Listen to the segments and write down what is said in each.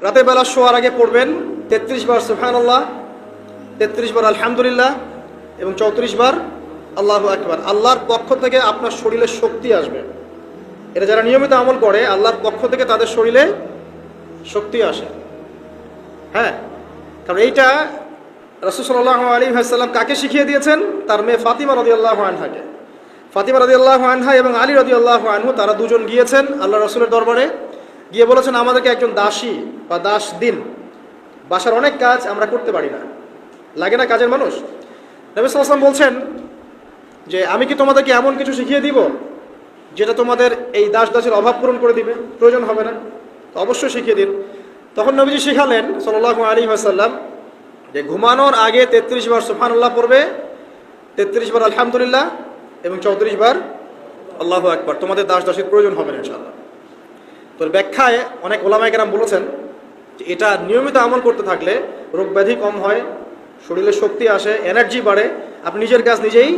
রাতের বেলা শোয়ার আগে পড়বেন 33 বার সুবহানাল্লাহ, 33 বার আলহামদুলিল্লাহ এবং 34 বার আল্লাহু আকবার। আল্লাহর পক্ষ থেকে আপনার শরীরে শক্তি আসবে। এটা যারা নিয়মিত আমল করে আল্লাহর পক্ষ থেকে তাদের শরীরে শক্তি আসে। হ্যাঁ, কারণ এইটা রাসূল সাল্লাল্লাহু আলাইহি ওয়াসাল্লাম কাকে শিখিয়ে দিয়েছেন? তার মেয়ে ফাতিমা রাদিয়াল্লাহু আনহাকে। ফাতিমা রাদিয়াল্লাহু আনহা এবং আলী রাদিয়াল্লাহু আনহু তারা দুজন গিয়েছেন আল্লাহ রাসূলের দরবারে, গিয়ে বলেছেন আমাদেরকে একজন দাসী বা দাস দিন, বাসার অনেক কাজ আমরা করতে পারি না, লাগে না কাজের মানুষ। নবী সাল্লাল্লাহু আলাইহি ওয়াসাল্লাম বলছেন যে আমি কি তোমাদেরকে এমন কিছু শিখিয়ে দিব যেটা তোমাদের এই দাস দাসের অভাব পূরণ করে দিবে, প্রয়োজন হবে না? তো অবশ্যই শিখিয়ে দিন। তখন নবীজি শিখালেন সাল্লাল্লাহু আলাইহি ওয়াসাল্লাম যে ঘুমানোর আগে 33 বার সুবহানাল্লাহ পড়বে, 33 বার আলহামদুলিল্লাহ এবং 34 বার আল্লাহু আকবার। তোমাদের দাস দাসীর প্রয়োজন হবে না ইনশাআল্লাহ। তো ব্যাখ্যায় অনেক ওলামায়ে কেরাম বলেছেন যে এটা নিয়মিত আমল করতে থাকলে রোগ ব্যাধি কম হয়, শরীরে শক্তি আসে, এনার্জি বাড়ে, আপনি নিজের কাজ নিজেই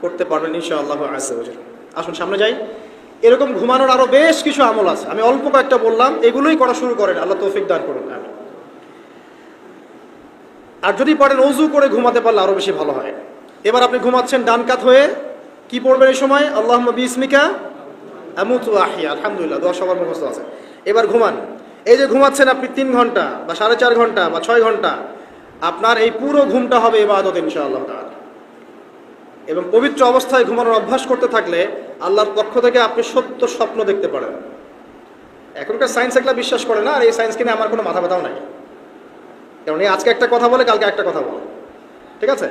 করতে পারবেন ইনশাআল্লাহ আযজা ওয়া জাল্লা। আসুন সামনে যাই। এরকম ঘুমানোর আরো বেশ কিছু আমল আছে, আমি অল্প কয়েকটা বললাম, এগুলোই করা শুরু করেন, আল্লাহ তৌফিক দান করুন। আর যদি পারেন ওযু করে ঘুমাতে পারলে আরো বেশি ভালো হয়। এবার আপনি ঘুমাচ্ছেন ডান কাত হয়ে, কি পড়বেন এই সময়? আল্লাহুম্মা বিসমিকা আমুতু ওয়া আহইয়া, আলহামদুলিল্লাহ, দোয়া সবার মুখস্থ আছে। এবার ঘুমান। এই যে ঘুমাচ্ছেন আপনি 3 ঘন্টা বা 4.5 ঘন্টা বা 6 ঘন্টা, আপনার এই পুরো ঘুমটা হবে ইবাদত ইনশাআল্লাহ তাআলা। এবং পবিত্র অবস্থায় ঘুমানোর অভ্যাস করতে থাকলে আল্লাহর পক্ষ থেকে আপনি সত্য স্বপ্ন দেখতে পারেন। এখনকার সায়েন্স এগুলা বিশ্বাস করে না, আর এই সায়েন্স কিনে আমার কোনো মাথা ব্যথাও নাই। কারণ এই আজকে একটা কথা বলে কালকে একটা কথা বলে, ঠিক আছে?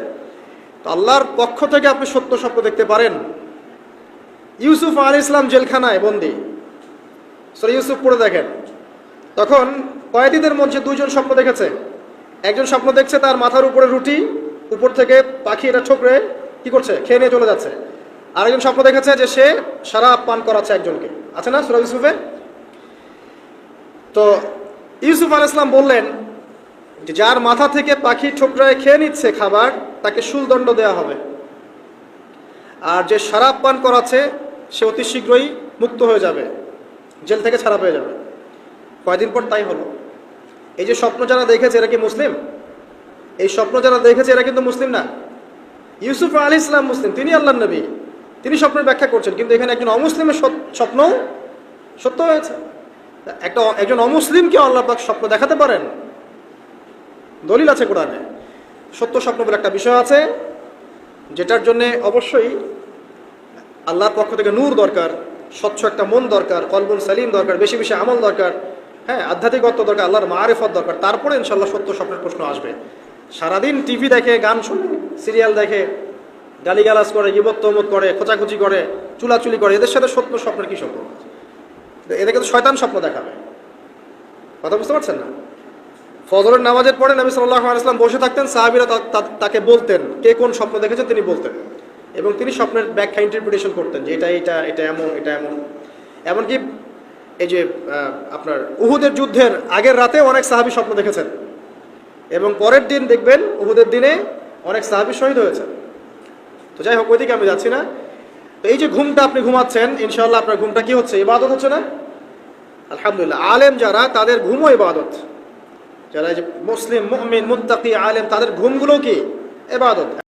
তো আল্লাহর পক্ষ থেকে আপনি সত্য স্বপ্ন দেখতে পারেন। ইউসুফ আলাইহিস সালাম জেলখানায় বন্দী, সূরা ইউসুফ পড়ে দেখেন। তখন কয়েদিদের মধ্যে 2 জন স্বপ্ন দেখেছে। একজন স্বপ্ন দেখছে তার মাথার উপরে রুটি, উপর থেকে পাখি এটা ঠোকরে কি করছে, খেয়ে নিয়ে চলে যাচ্ছে। আরেকজন স্বপ্ন দেখেছে যে সে শরাব পান করাচ্ছে একজনকে, আছে না সূরা ইউসুফে? তো ইউসুফ আলাইহিস সালাম বললেন যে যার মাথা থেকে পাখি ঠোকরায় খেয়ে নিচ্ছে খাবার, তাকে শুলদণ্ড দেওয়া হবে। আর যে শরাব পান করাচ্ছে সে অতি শীঘ্রই মুক্ত হয়ে যাবে, জেল থেকে ছাড়া পেয়ে যাবে। কয়েকদিন পর তাই হলো। এই যে স্বপ্ন যারা দেখেছে এরা কি মুসলিম? এই স্বপ্ন যারা দেখেছে এরা কিন্তু মুসলিম না। ইউসুফ আলাইহিস সালাম মুসলিম, তিনি আল্লাহর নবী, তিনি স্বপ্নের ব্যাখ্যা করছেন, কিন্তু এখানে একজন অমুসলিমের স্বপ্ন সত্য হয়েছে। একজন অমুসলিমকে আল্লাহ পাক স্বপ্ন দেখাতে পারেন, দলিল আছে কোরআনে। সত্য স্বপ্ন বলে একটা বিষয় আছে, যেটার জন্য অবশ্যই আল্লাহর পক্ষ থেকে নূর দরকার, স্বচ্ছ একটা মন দরকার, কলবুল সালিম দরকার, বেশি বেশি আমল দরকার, হ্যাঁ, আধ্যাত্মিকত্ব দরকার, আল্লাহর মারিফত দরকার। তারপরে ইনশাআল্লাহ সত্য স্বপ্নের প্রশ্ন আসবে। সারাদিন টিভি দেখে, গান শুনে, সিরিয়াল দেখে, গালিগালাজ করে, গীবত তহমত করে, খোঁচাখুচি করে, চুলাচুলি করে, এদের সাথে সত্য স্বপ্নের কি সম্পর্ক? এদেরকে তো শয়তান স্বপ্ন দেখাবে। কথা বুঝতে পারছেন না? ফজরের নামাজের পরে নবী সাল্লাল্লাহু আলাইহি ওয়াসাল্লাম বসে থাকতেন, সাহাবীরা তাকে বলতেন কে কোন স্বপ্ন দেখেছেন, তিনি বলতেন, এবং তিনি স্বপ্নের ব্যাখ্যা ইন্টারপ্রিটেশন করতেন যে এটা এমন, এটা এমন। এমনকি এই যে আপনার উহুদের যুদ্ধের আগের রাতে অনেক সাহাবী স্বপ্ন দেখেছেন, এবং পরের দিন দেখবেন উহুদের দিনে অনেক সাহাবী শহীদ হয়েছেন। তো যাই হোক, ওইদিকে আমি যাচ্ছি না। তো এই যে ঘুমটা আপনি ঘুমাচ্ছেন, ইনশাআল্লাহ আপনার ঘুমটা কি হচ্ছে? ইবাদত হচ্ছে না? আলহামদুলিল্লাহ। আলেম যারা, তাদের ঘুমও ইবাদত। যারা এই যে মুসলিম, মুমিন, মুত্তাকি, আলেম, তাদের ঘুমগুলো কি ইবাদত।